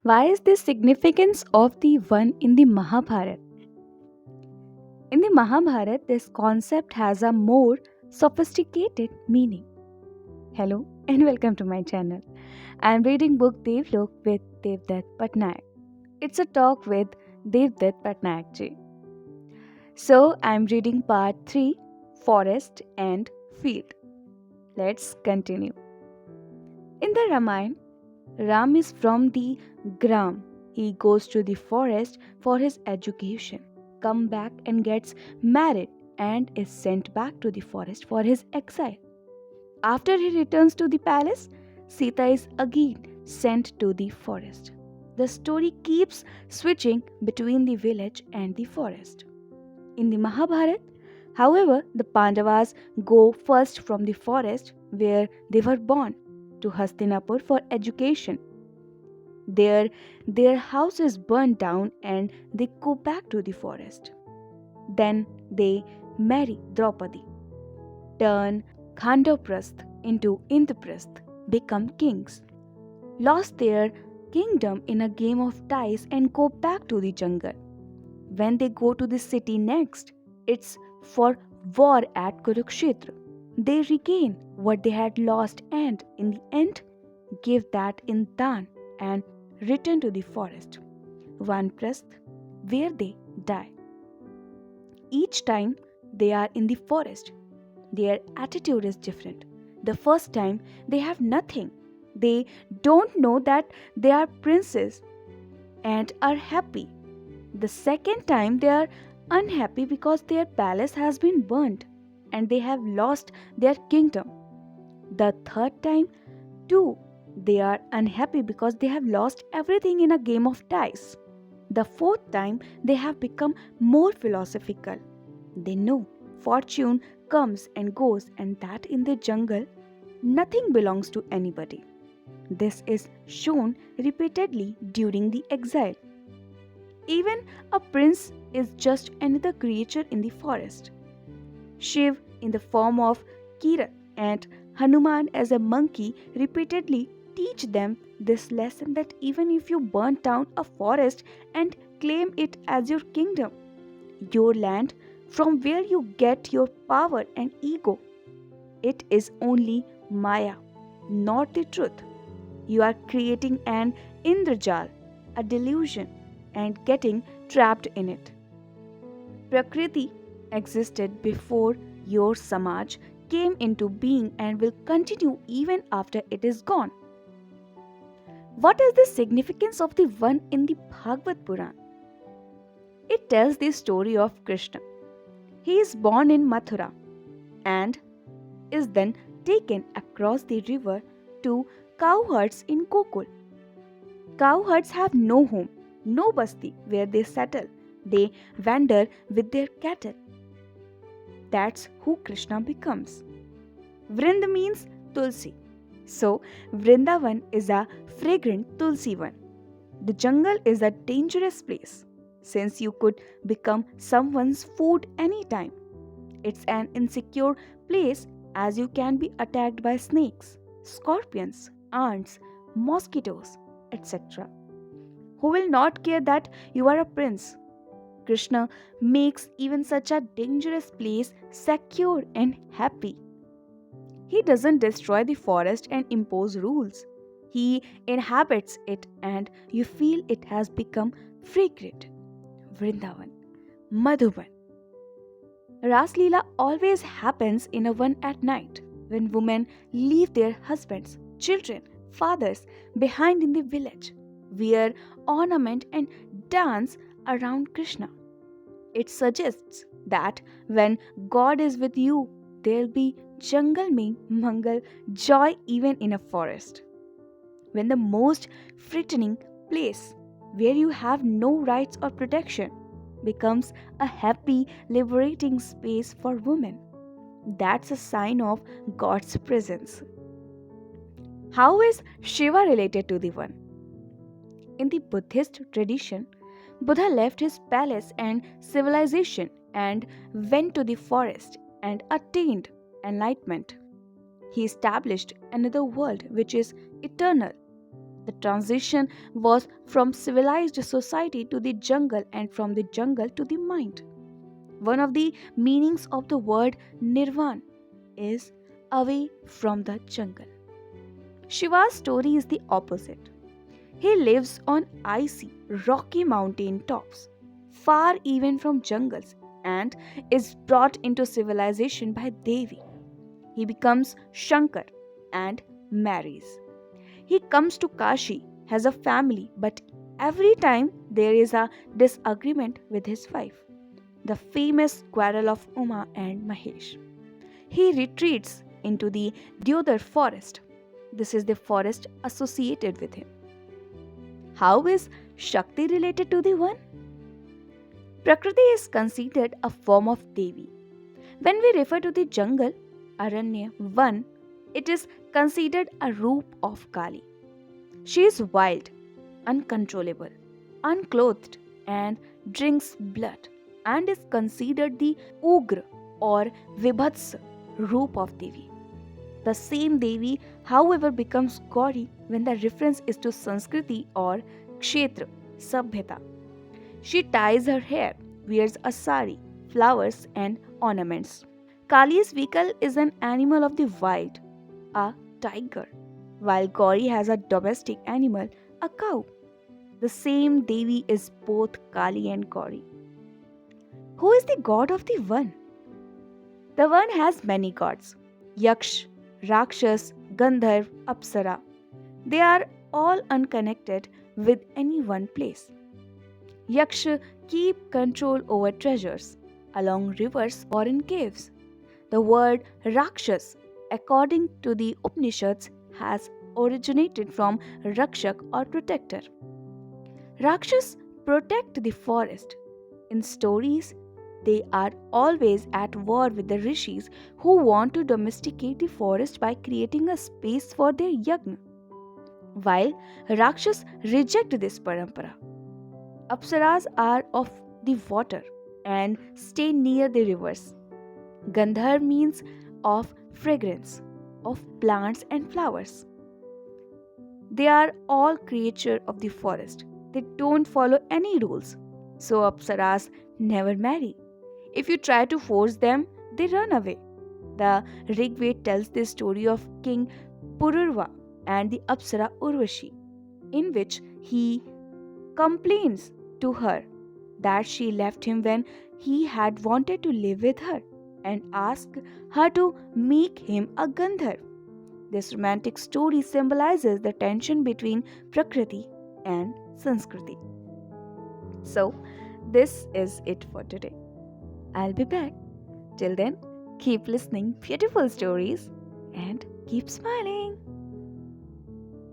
Why is the significance of the one in the Mahabharata? In the Mahabharata, this concept has a more sophisticated meaning. Hello and welcome to my channel. I am reading book Devlok with Devdutt Patnayak. It's a talk with Devdutt Patnayak ji. So I am reading part 3, Forest and Field. Let's continue. In the Ramayana, Ram is from the Gram. He goes to the forest for his education, come back and gets married and is sent back to the forest for his exile. After he returns to the palace, Sita is again sent to the forest. The story keeps switching between the village and the forest. In the Mahabharata, however, the Pandavas go first from the forest where they were born to Hastinapur for education. There, their house is burned down and they go back to the forest. Then they marry Draupadi, turn Khandoprasth into Indraprasth, become kings, lost their kingdom in a game of dice and go back to the jungle. When they go to the city next, it's for war at Kurukshetra. They regain what they had lost and, in the end, give that in Dan and return to the forest, Vanprasth, where they die. Each time they are in the forest, their attitude is different. The first time they have nothing. They don't know that they are princes and are happy. The second time they are unhappy because their palace has been burnt and they have lost their kingdom. The third time, too, they are unhappy because they have lost everything in a game of dice. The fourth time, they have become more philosophical. They know fortune comes and goes, and that in the jungle, nothing belongs to anybody. This is shown repeatedly during the exile. Even a prince is just another creature in the forest. Shiv, in the form of Kirat, and Hanuman as a monkey repeatedly teach them this lesson that even if you burn down a forest and claim it as your kingdom, your land from where you get your power and ego, it is only Maya, not the truth. You are creating an Indrajal, a delusion, and getting trapped in it. Prakriti existed before your Samaj came into being and will continue even after it is gone. What is the significance of the one in the Bhagavad Puran? It tells the story of Krishna. He is born in Mathura and is then taken across the river to cowherds in Gokul. Cowherds have no home, no basti where they settle. They wander with their cattle. That's who Krishna becomes. Vrind means Tulsi. So, Vrindavan is a fragrant Tulsi one. The jungle is a dangerous place since you could become someone's food anytime. It's an insecure place as you can be attacked by snakes, scorpions, ants, mosquitoes, etc. Who will not care that you are a prince? Krishna makes even such a dangerous place secure and happy. He doesn't destroy the forest and impose rules. He inhabits it and you feel it has become fragrant. Vrindavan, Madhuban. Ras Leela always happens in a one at night when women leave their husbands, children, fathers behind in the village, wear ornament and dance around Krishna. It suggests that when God is with you, there'll be jungle mein mangal, joy even in a forest. When the most frightening place where you have no rights or protection becomes a happy, liberating space for women, that's a sign of God's presence. How is Shiva related to the one? In the Buddhist tradition, Buddha left his palace and civilization and went to the forest and attained enlightenment. He established another world which is eternal. The transition was from civilized society to the jungle and from the jungle to the mind. One of the meanings of the word nirvan is away from the jungle. Shiva's story is the opposite. He lives on icy, rocky mountain tops, far even from jungles, and is brought into civilization by Devi. He becomes Shankar and marries. He comes to Kashi, has a family, but every time there is a disagreement with his wife, the famous quarrel of Uma and Mahesh. He retreats into the Deodar forest. This is the forest associated with him. How is Shakti related to the one? Prakriti is considered a form of Devi. When we refer to the jungle, Aranya, one, it is considered a roop of Kali. She is wild, uncontrollable, unclothed, and drinks blood, and is considered the Ugra or Vibhats roop of Devi. The same Devi, however, becomes Gauri when the reference is to Sanskriti or Kshetra, Sabhyata. She ties her hair, wears a sari, flowers, and ornaments. Kali's vehicle is an animal of the wild, a tiger, while Gauri has a domestic animal, a cow. The same Devi is both Kali and Gauri. Who is the god of the one? The one has many gods: Yaksh, Rakshas, Gandharv, Apsara. They are all unconnected with any one place. Yaksh keep control over treasures along rivers or in caves. The word Rakshas, according to the Upanishads, has originated from Rakshak or protector. Rakshas protect the forest. In stories, they are always at war with the rishis who want to domesticate the forest by creating a space for their yagna. While Rakshas reject this parampara, Apsaras are of the water and stay near the rivers. Gandhar means of fragrance, of plants and flowers. They are all creatures of the forest. They don't follow any rules. So Apsaras never marry. If you try to force them, they run away. The Rigved tells the story of King Pururva and the Apsara Urvashi, in which he complains to her that she left him when he had wanted to live with her and asked her to make him a Gandharv. This romantic story symbolizes the tension between Prakriti and Sanskriti. So, this is it for today. I'll be back. Till then, keep listening beautiful stories and keep smiling.